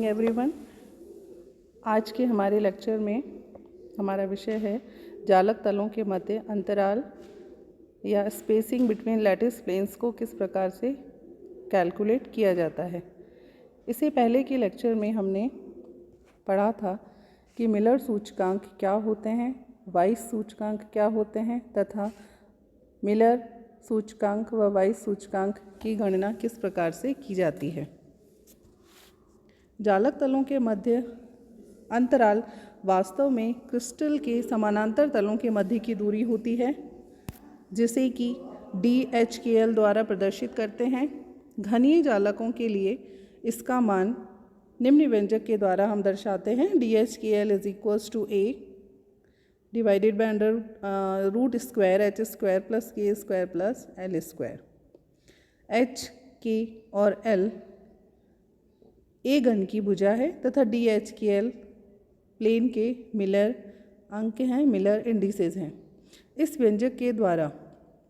Everyone, आज के हमारे लेक्चर में हमारा विषय है जालक तलों के मध्य अंतराल या स्पेसिंग बिटवीन लैटिस प्लेन्स को किस प्रकार से कैलकुलेट किया जाता है। इससे पहले के लेक्चर में हमने पढ़ा था कि मिलर सूचकांक क्या होते हैं, वाइस सूचकांक क्या होते हैं तथा मिलर सूचकांक व वाइस सूचकांक की गणना किस प्रकार से की जाती है। जालक तलों के मध्य अंतराल वास्तव में क्रिस्टल के समानांतर तलों के मध्य की दूरी होती है, जिसे कि DHKL द्वारा प्रदर्शित करते हैं। घनीय जालकों के लिए इसका मान निम्न व्यंजक के द्वारा हम दर्शाते हैं। DHKL = A divided by under root square H square plus K square plus L square. H, K और L A घन की भुजा है तथा DHKL प्लेन के मिलर अंक हैं, मिलर इंडिसेस हैं। इस व्यंजक के द्वारा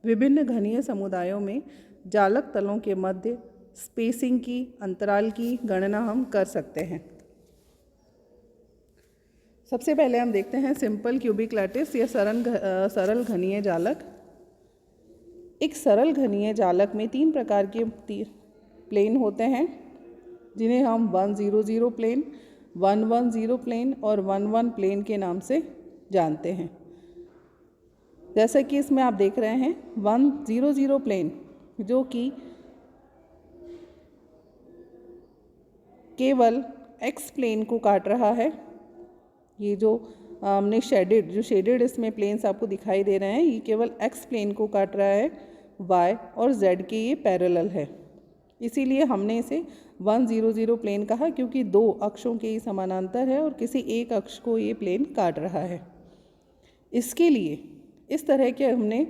विभिन्न घनीय समुदायों में जालक तलों के मध्य स्पेसिंग की, अंतराल की गणना हम कर सकते हैं। सबसे पहले हम देखते हैं सिंपल क्यूबिक लैटिस या सरल घनीय जालक। एक सरल घनीय जालक में तीन प्रकार के प्लेन होते हैं, जिन्हें हम 100 प्लेन, 110 प्लेन और 11 प्लेन के नाम से जानते हैं। जैसा कि इसमें आप देख रहे हैं 100 प्लेन जो कि केवल एक्स प्लेन को काट रहा है। ये जो हमने शेडेड इसमें प्लेन्स आपको दिखाई दे रहे हैं, ये केवल एक्स प्लेन को काट रहा है, वाई और जेड के ये पैरेलल है। इसीलिए हमने इसे 100 प्लेन कहा, क्योंकि दो अक्षों के ये समानांतर है और किसी एक अक्ष को ये प्लेन काट रहा है। इसके लिए इस तरह के हमने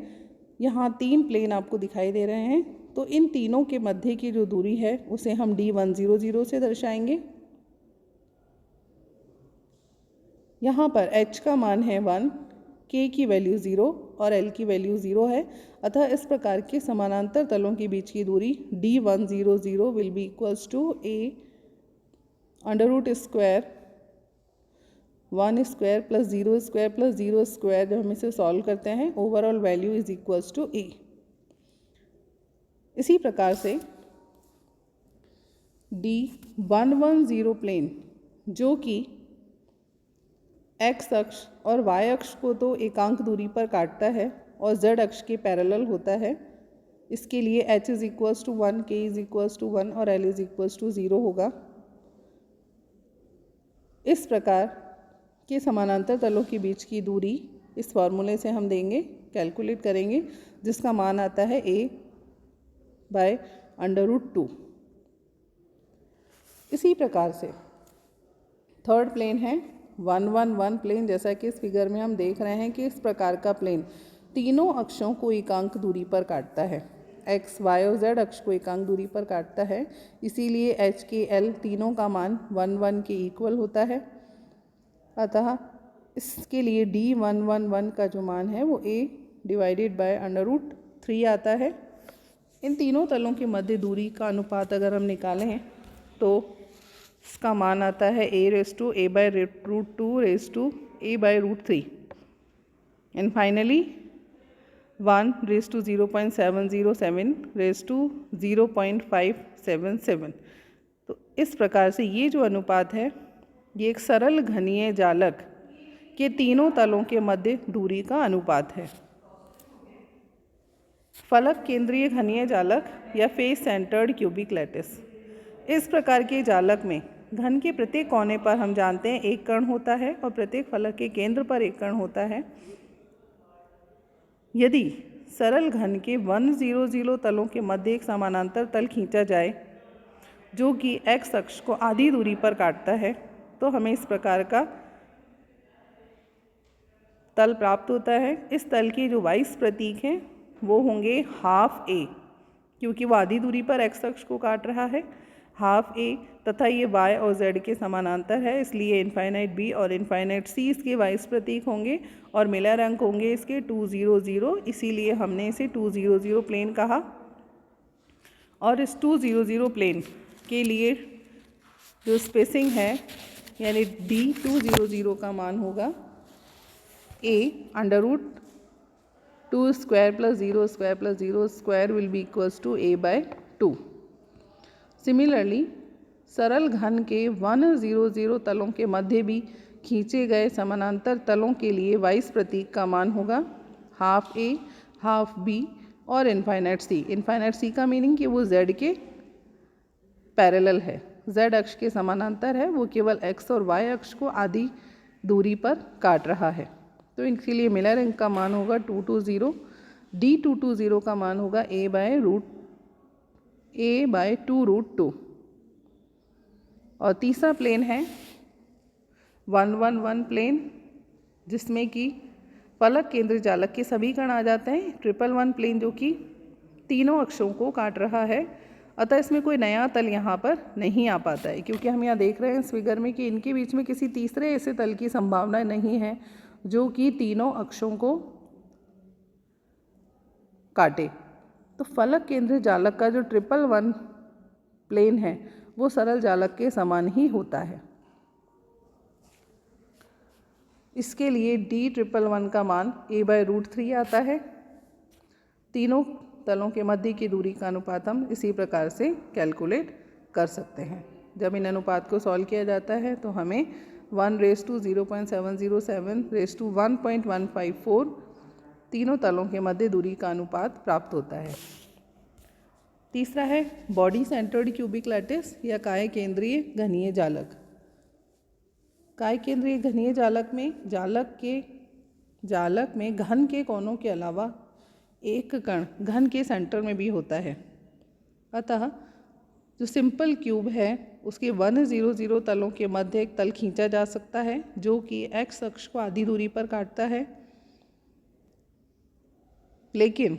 यहाँ तीन प्लेन आपको दिखाई दे रहे हैं, तो इन तीनों के मध्य की जो दूरी है उसे हम D100 से दर्शाएंगे। यहाँ पर H का मान है 1, K की वैल्यू 0 और L की वैल्यू 0 है। अतः इस प्रकार के समानांतर तलों के बीच की दूरी D100 will be equals to A under root square 1 square plus 0 square plus 0 square. जब हम इसे सॉल्व करते हैं, overall value is equals to A। इसी प्रकार से D110 प्लेन, जो कि एक्स अक्ष और वाई अक्ष को तो एकांक दूरी पर काटता है और जेड अक्ष के पैरेलल होता है, इसके लिए H = 1, K = 1 और L = 0 होगा। इस प्रकार के समानांतर तलों के बीच की दूरी इस फॉर्मूले से हम देंगे, कैलकुलेट करेंगे, जिसका मान आता है A/√2। इसी प्रकार से थर्ड प्लेन है 111 प्लेन। जैसा कि इस फिगर में हम देख रहे हैं कि इस प्रकार का प्लेन तीनों अक्षों को एकांक दूरी पर काटता है, एक्स, वाई और जेड अक्ष को एकांक दूरी पर काटता है। इसीलिए H, K, L तीनों का मान 1 के इक्वल होता है। अतः इसके लिए D111 का जो मान है वो A डिवाइडेड बाय √3 आता है। इन तीनों तलों के मध्य दूरी का अनुपात अगर हम निकालें तो इसका मान आता है A/A/√2 A/√3 एंड फाइनली 1:0707:0.577। तो इस प्रकार से ये जो अनुपात है, ये एक सरल घनीय जालक के तीनों तलों के मध्य दूरी का अनुपात है। फलक केंद्रीय घनीय जालक या फेस सेंटर्ड क्यूबिक लैटिस। इस प्रकार के जालक में घन के प्रत्येक कोने पर हम जानते हैं एक कण होता है और प्रत्येक फलक के केंद्र पर एक कण होता है। यदि सरल घन के 100 तलों के मध्य एक समानांतर तल खींचा जाए जो कि एक्स अक्ष को आधी दूरी पर काटता है, तो हमें इस प्रकार का तल प्राप्त होता है। इस तल के जो वाइस प्रतीक हैं वो होंगे ½ A, क्योंकि वो आधी दूरी पर एक्स अक्ष को काट रहा है, ½ A, तथा ये y और z के समानांतर है, इसलिए इनफाइनाइट b और इनफाइनाइट c इसके वाइस प्रतीक होंगे और मिलर अंक होंगे इसके 200, इसीलिए हमने इसे 200 प्लेन कहा। और इस 200 प्लेन के लिए जो स्पेसिंग है यानी D200 का मान होगा a√2² + 0² + 0² will be equals to a/2। Similarly सरल घन के 100 तलों के मध्य भी खींचे गए समानांतर तलों के लिए वाइस प्रतीक का मान होगा हाफ a, हाफ b और इनफाइनाइट c। इनफाइनाइट c का मीनिंग कि वो z के पैरेलल है, z अक्ष के समानांतर है, वो केवल x और y अक्ष को आधी दूरी पर काट रहा है। तो इनके लिए मिलर अंक का मान होगा 220, D220 का मान होगा a/2√2। और तीसरा प्लेन है 111 प्लेन, जिसमें कि फलक केंद्र जालक के सभी कण आ जाते हैं। 111 प्लेन जो कि तीनों अक्षों को काट रहा है, अतः इसमें कोई नया तल यहाँ पर नहीं आ पाता है, क्योंकि हम यहाँ देख रहे हैं इस फिगर में कि इनके बीच में किसी तीसरे ऐसे तल की संभावना नहीं है जो कि तीनों अक्षों को काटे। तो फलक केंद्र जालक का जो 111 प्लेन है वो सरल जालक के समान ही होता है। इसके लिए D111 का मान a/√3 आता है। तीनों तलों के मध्य की दूरी का अनुपात हम इसी प्रकार से कैलकुलेट कर सकते हैं। जब इन अनुपात को सॉल्व किया जाता है तो हमें 1:0707:1.154 तीनों तलों के मध्य दूरी का अनुपात प्राप्त होता है। तीसरा है बॉडी सेंटर्ड क्यूबिक लैटिस या काय केंद्रीय घनीय जालक। काय केंद्रीय घनीय जालक में घन के कोनों के अलावा एक कण घन के सेंटर में भी होता है। अतः जो सिंपल क्यूब है उसके 100 तलों के मध्य एक तल खींचा जा सकता है जो कि x अक्ष को आधी दूरी पर काटता है, लेकिन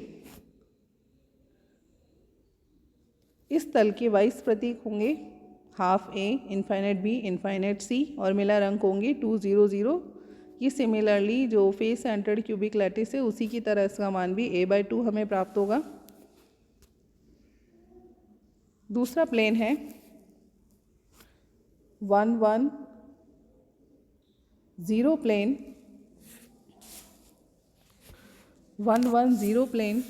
इस तल के वाइस प्रतीक होंगे half a, infinite b, infinite c और मिलर अंक होंगे 200। ये सिमिलरली जो फेस सेंटर्ड क्यूबिक लैटिस है उसी की तरह इसका मान भी a/2 हमें प्राप्त होगा। दूसरा प्लेन है 110 प्लेन। 110 प्लेन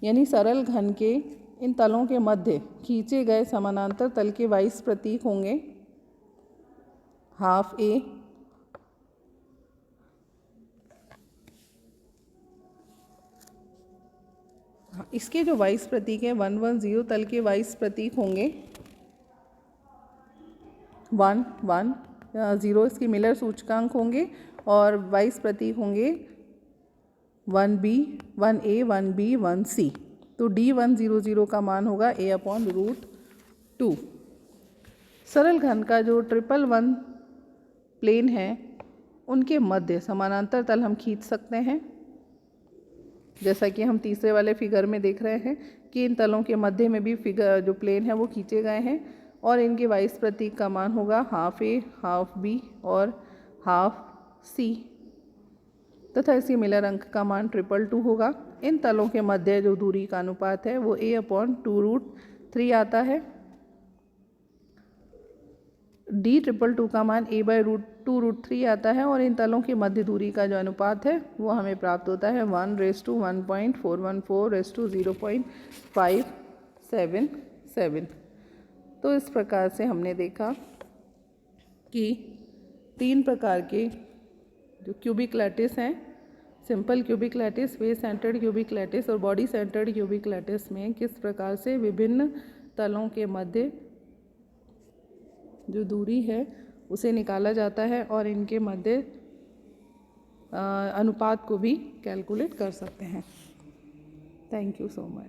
यानी सरल घन के इन तलों के मध्य खींचे गए समानांतर तल के वाइस प्रतीक होंगे हाफ a, इसके जो वाइस प्रतीक है 110 तल के वाइस प्रतीक होंगे 1, 1, 0 इसके मिलर सूचकांक होंगे और वाइस प्रतीक होंगे 1b, 1a, 1b, 1c। तो D100 का मान होगा a/√2। सरल घन का जो 111 प्लेन है उनके मध्य समानांतर तल हम खींच सकते हैं, जैसा कि हम तीसरे वाले फिगर में देख रहे हैं कि इन तलों के मध्य में भी फिगर जो प्लेन है वो खींचे गए हैं और इनके वाइस प्रतीक का मान होगा हाफ a, हाफ b और हाफ c तथा इसी मिलर अंक का मान 222 होगा। इन तलों के मध्य जो दूरी का अनुपात है वो a/2√3 आता है। D222 का मान a/2√3 आता है और इन तलों के मध्य दूरी का जो अनुपात है वो हमें प्राप्त होता है 1:1.414:0.577। तो इस प्रकार से हमने देखा कि 3 प्रकार के जो क्यूबिक लैटिस हैं, simple cubic lattice, face centred cubic lattice और बॉडी सेंटर्ड क्यूबिक लैटिस में किस प्रकार से विभिन्न तलों के मध्य जो दूरी है उसे निकाला जाता है और इनके मध्य अनुपात को भी कैलकुलेट कर सकते हैं। Thank you so much.